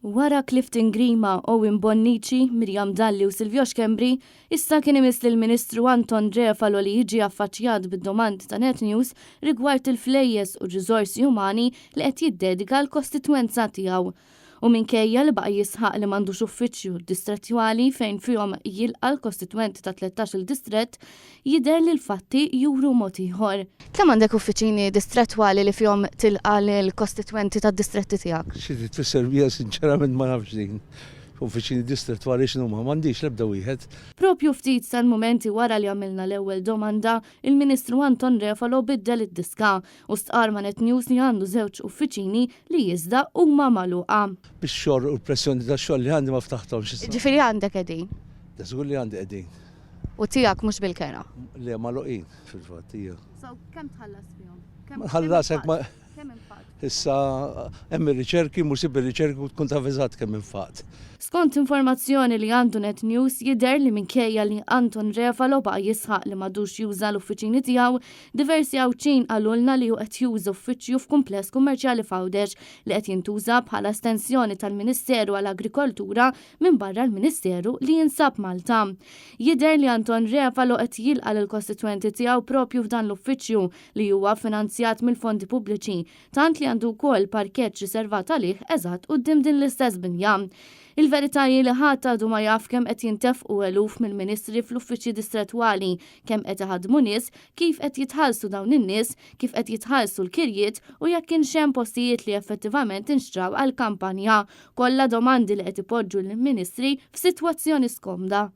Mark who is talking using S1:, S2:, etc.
S1: Wara Clifton Grima, Owen Bonnici, Miriam Dalli u Silvio Xkembri, issa kien imiss lill-Ministru Anton Drefalo li jiġi affaċċjat bid-domandi ta' Net News rigward il-flejjes u riżorsi umani li qed jiddedika l-kostitwenza tiegħu. U minkejja li baqa' jisħaq li m'għandux uffiċċju distrettwali fejn fihom jilqa' l-kostitwenti ta' 13 distret, jidher li l-fatti juru mod ieħor. Kemm għandek uffiċini distrettwali li fihom tilqa' l-kostitwenti tad-distretti tiegħek?
S2: Xi tfisser bija sinċerament ma nafx din. Uffiċini distrettwali x'numa m'għandix l-ebda wieħed.
S1: Propju ftit sal-momenti wara li għamilna l-ewwel domanda, il-Ministru Anton Drefalo biddel id-diska u stqar ma' Net News li għandu żewġ uffiċini li iżda huma magħluqa.
S2: Bix-xogħol u l-pressjoni tax-xogħol li għandi ma ftaħthomx issa.
S1: Ġifieri għandek qegħdin.
S2: Żgur li għandi qegħdin.
S1: U tiegħek mhux bil-kera.
S2: Le magħluqin fil-fatt hija.
S1: So kemm tħallas fihom?
S2: Ħallasek ma
S1: Kemm infaq?
S2: issa hemm ir-riċerki mhux sib ir-riċerki u tkun taf kemm infaqt.
S1: Skont informazzjoni li għandu Net News jidher li minkejja li Anton Drefalo baqa' jisħaq li m'għadux juża l-uffiċini tiegħu, diversi għawċin qalulna li hu qed juża uffiċċju f'kumpless kummerċjali f'Għawdex li qed jintuża bħala estensjoni tal-Ministeru għall-Agrikoltura minn barra l-Ministeru li jinsab Malta. Jidher li Anton Drefalo qed jilqa' lill-kostitwenti tiegħu propju f'dan l-uffiċċju li huwa finanzjat mill-fondi pubbliċi, tant li għandu wkoll parkett riservat għalih eżatt quddiem din l-istess binja. Il-verità hi li ħadd għadu ma jaf kemm qed jintefqu eluf mill-Ministri fl-uffiċċji distrettwali, kemm qed iħaddmu nies, kif qed jitħallsu dawn in-nies, kif qed jitħallsu l-kirjiet u jekk kienx hemm postijiet li effettivament inxtraw għall-kampanja, kollha domandi li qed ipoġġu lill-Ministri f'sitwazzjoni skomda.